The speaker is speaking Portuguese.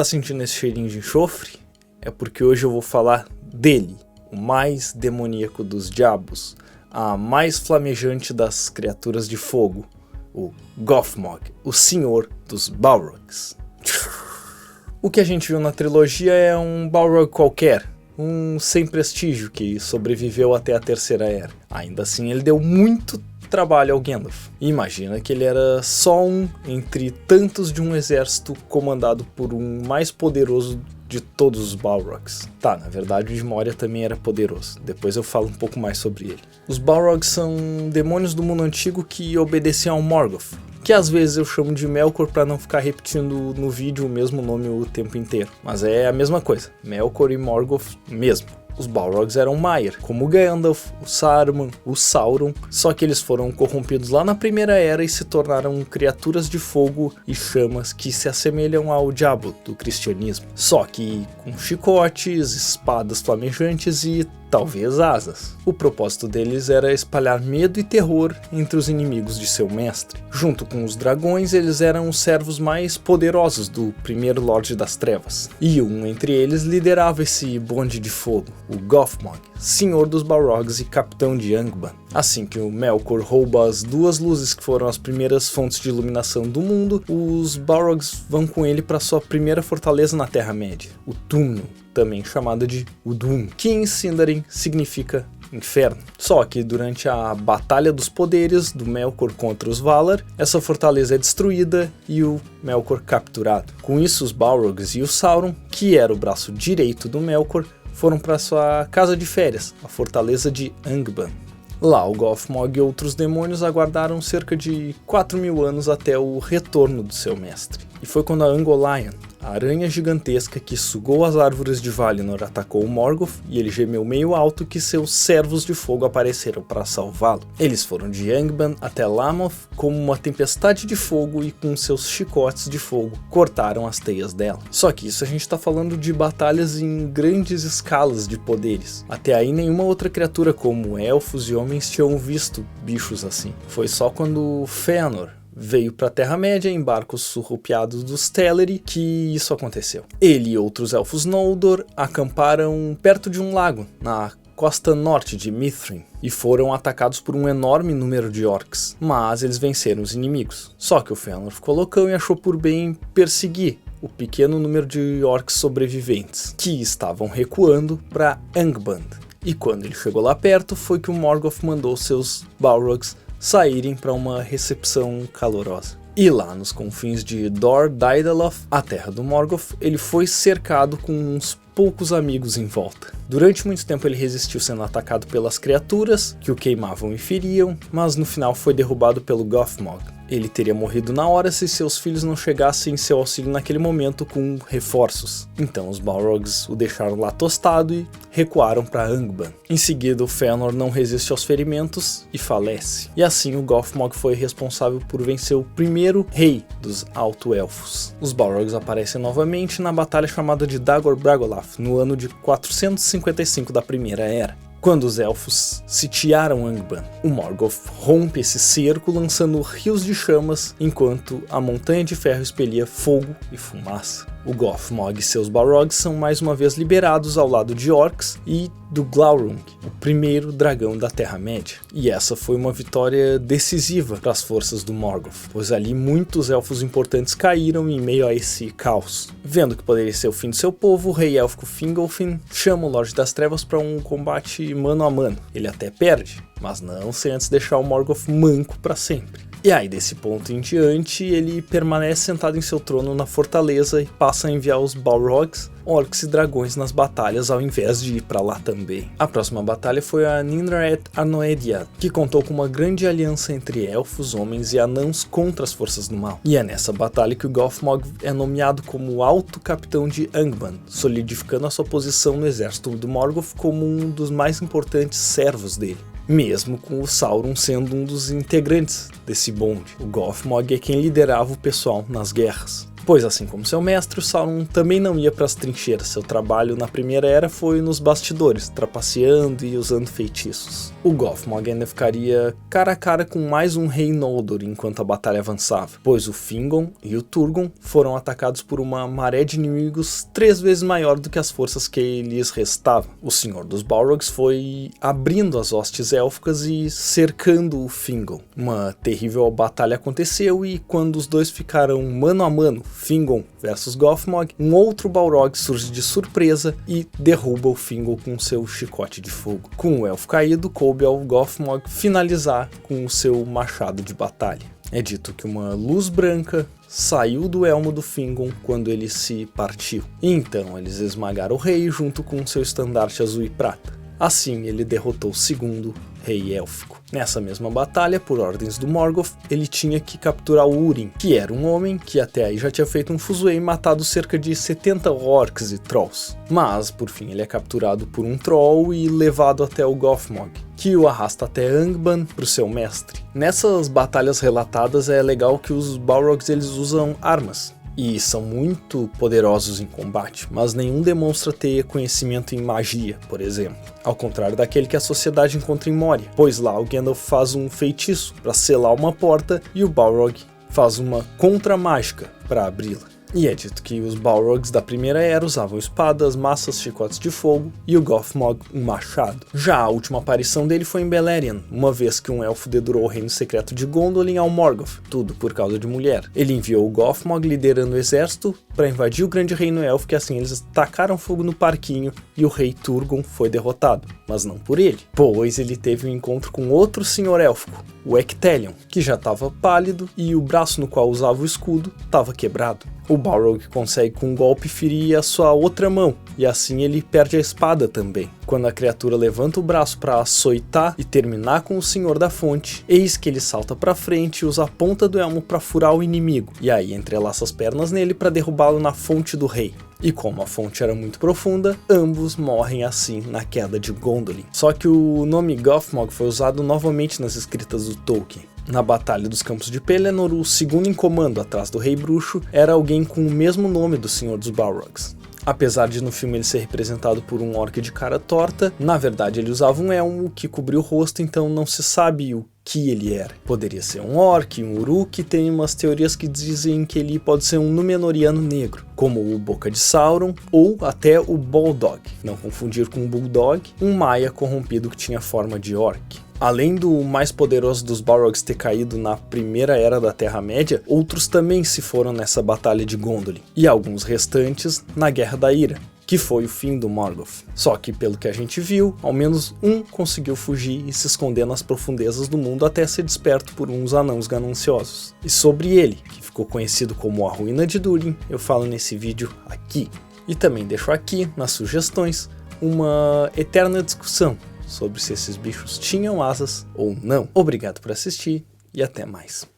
Tá sentindo esse cheirinho de enxofre? É porque hoje eu vou falar dele, o mais demoníaco dos diabos, a mais flamejante das criaturas de fogo, o Gothmog, o senhor dos Balrogs. O que a gente viu na trilogia é um Balrog qualquer, um sem prestígio que sobreviveu até a Terceira Era. Ainda assim ele deu muito trabalho ao Gandalf. Imagina que ele era só um entre tantos de um exército comandado por um mais poderoso de todos os Balrogs. Tá, na verdade o de Moria também era poderoso, depois eu falo um pouco mais sobre ele. Os Balrogs são demônios do mundo antigo que obedeciam ao Morgoth, que às vezes eu chamo de Melkor para não ficar repetindo no vídeo o mesmo nome o tempo inteiro, mas é a mesma coisa, Melkor e Morgoth mesmo. Os Balrogs eram Maiar, como o Gandalf, o Saruman, o Sauron, só que eles foram corrompidos lá na Primeira Era e se tornaram criaturas de fogo e chamas que se assemelham ao diabo do cristianismo, só que com chicotes, espadas flamejantes e talvez asas. O propósito deles era espalhar medo e terror entre os inimigos de seu mestre. Junto com os dragões, eles eram os servos mais poderosos do primeiro Lorde das Trevas. E um entre eles liderava esse bonde de fogo, o Gothmog, senhor dos Balrogs e capitão de Angband. Assim que o Melkor rouba as duas luzes que foram as primeiras fontes de iluminação do mundo, os Balrogs vão com ele para sua primeira fortaleza na Terra-média, o Túmnum, também chamada de Udun, que em Sindarin significa inferno. Só que durante a Batalha dos Poderes do Melkor contra os Valar, essa fortaleza é destruída e o Melkor capturado. Com isso, os Balrogs e o Sauron, que era o braço direito do Melkor, foram para sua casa de férias, a fortaleza de Angband. Lá, o Gothmog e outros demônios aguardaram cerca de 4.000 anos até o retorno do seu mestre. E foi quando a Ungoliant, a aranha gigantesca que sugou as árvores de Valinor, atacou o Morgoth e ele gemeu meio alto que seus servos de fogo apareceram para salvá-lo. Eles foram de Angband até Lamoth como uma tempestade de fogo e com seus chicotes de fogo cortaram as teias dela. Só que isso a gente está falando de batalhas em grandes escalas de poderes. Até aí nenhuma outra criatura como elfos e homens tinham visto bichos assim. Foi só quando Fëanor veio para a Terra-média em barcos surrupiados dos Teleri que isso aconteceu. Ele e outros elfos Noldor acamparam perto de um lago, na costa norte de Mithrin, e foram atacados por um enorme número de orcs, mas eles venceram os inimigos. Só que o Fëanor ficou loucão e achou por bem perseguir o pequeno número de orcs sobreviventes, que estavam recuando para Angband. E quando ele chegou lá perto, foi que o Morgoth mandou seus Balrogs saírem para uma recepção calorosa. E lá nos confins de Dor Daedaloth, a terra do Morgoth, ele foi cercado com uns poucos amigos em volta. Durante muito tempo ele resistiu sendo atacado pelas criaturas, que o queimavam e feriam, mas no final foi derrubado pelo Gothmog. Ele teria morrido na hora se seus filhos não chegassem em seu auxílio naquele momento com reforços. Então os Balrogs o deixaram lá tostado e recuaram para Angband. Em seguida o Fëanor não resiste aos ferimentos e falece. E assim o Gothmog foi responsável por vencer o primeiro rei dos Alto-Elfos. Os Balrogs aparecem novamente na batalha chamada de Dagor Bragollach, no ano de 455 da Primeira Era. Quando os elfos sitiaram Angband, o Morgoth rompe esse cerco lançando rios de chamas enquanto a montanha de ferro expelia fogo e fumaça. O Gothmog e seus Balrogs são mais uma vez liberados ao lado de orcs e do Glaurung, o primeiro dragão da Terra-média. E essa foi uma vitória decisiva para as forças do Morgoth, pois ali muitos elfos importantes caíram em meio a esse caos. Vendo que poderia ser o fim do seu povo, o rei élfico Fingolfin chama o Lorde das Trevas para um combate mano a mano. Ele até perde, mas não sem antes deixar o Morgoth manco para sempre. E aí, desse ponto em diante, ele permanece sentado em seu trono na fortaleza e passa a enviar os Balrogs, orcs e dragões nas batalhas ao invés de ir para lá também. A próxima batalha foi a Ninraeth Arnoediad, que contou com uma grande aliança entre elfos, homens e anãos contra as forças do mal. E é nessa batalha que o Gothmog é nomeado como Alto Capitão de Angband, solidificando a sua posição no exército do Morgoth como um dos mais importantes servos dele. Mesmo com o Sauron sendo um dos integrantes desse bonde. O Gothmog é quem liderava o pessoal nas guerras. Pois assim como seu mestre, o Sauron também não ia para as trincheiras. Seu trabalho na Primeira Era foi nos bastidores, trapaceando e usando feitiços. O Gothmog ainda ficaria cara a cara com mais um rei Noldor enquanto a batalha avançava, pois o Fingon e o Turgon foram atacados por uma maré de inimigos 3 vezes maior do que as forças que lhes restavam. O Senhor dos Balrogs foi abrindo as hostes élficas e cercando o Fingon. Uma terrível batalha aconteceu e quando os dois ficaram mano a mano, Fingon versus Gothmog, um outro Balrog surge de surpresa e derruba o Fingon com seu chicote de fogo. Com o elfo caído, coube ao Gothmog finalizar com o seu machado de batalha. É dito que uma luz branca saiu do elmo do Fingon quando ele se partiu. E então eles esmagaram o rei junto com seu estandarte azul e prata. Assim ele derrotou o segundo rei élfico. Nessa mesma batalha, por ordens do Morgoth, ele tinha que capturar o Húrin, que era um homem que até aí já tinha feito um fuzuê e matado cerca de 70 orcs e trolls. Mas, por fim, ele é capturado por um troll e levado até o Gothmog, que o arrasta até Angband para o seu mestre. Nessas batalhas relatadas é legal que os Balrogs eles usam armas, e são muito poderosos em combate, mas nenhum demonstra ter conhecimento em magia, por exemplo. Ao contrário daquele que a sociedade encontra em Moria, pois lá o Gandalf faz um feitiço para selar uma porta e o Balrog faz uma contra-mágica para abri-la. E é dito que os Balrogs da Primeira Era usavam espadas, maças, chicotes de fogo e o Gothmog um machado. Já a última aparição dele foi em Beleriand, uma vez que um elfo dedurou o reino secreto de Gondolin ao Morgoth, tudo por causa de mulher. Ele enviou o Gothmog liderando o exército para invadir o grande reino élfico e assim eles tacaram fogo no parquinho e o rei Turgon foi derrotado, mas não por ele, pois ele teve um encontro com outro senhor élfico, o Ectelion, que já estava pálido e o braço no qual usava o escudo estava quebrado. O Balrog consegue com um golpe ferir a sua outra mão, e assim ele perde a espada também. Quando a criatura levanta o braço para açoitar e terminar com o Senhor da Fonte, eis que ele salta para frente e usa a ponta do elmo para furar o inimigo, e aí entrelaça as pernas nele para derrubá-lo na fonte do rei. E como a fonte era muito profunda, ambos morrem assim na queda de Gondolin. Só que o nome Gothmog foi usado novamente nas escritas do Tolkien. Na Batalha dos Campos de Pelennor, o segundo em comando atrás do Rei Bruxo era alguém com o mesmo nome do Senhor dos Balrogs. Apesar de no filme ele ser representado por um orc de cara torta, na verdade ele usava um elmo que cobria o rosto, então não se sabe o que ele era. Poderia ser um orc, um uruk, tem umas teorias que dizem que ele pode ser um Númenoriano negro, como o Boca de Sauron ou até o Bolldog, não confundir com o Bulldog, um maia corrompido que tinha forma de orc. Além do mais poderoso dos Balrogs ter caído na Primeira Era da Terra-média, outros também se foram nessa batalha de Gondolin, e alguns restantes na Guerra da Ira, que foi o fim do Morgoth. Só que, pelo que a gente viu, ao menos um conseguiu fugir e se esconder nas profundezas do mundo até ser desperto por uns anãos gananciosos. E sobre ele, que ficou conhecido como a Ruína de Durin, eu falo nesse vídeo aqui. E também deixo aqui, nas sugestões, uma eterna discussão sobre se esses bichos tinham asas ou não. Obrigado por assistir e até mais.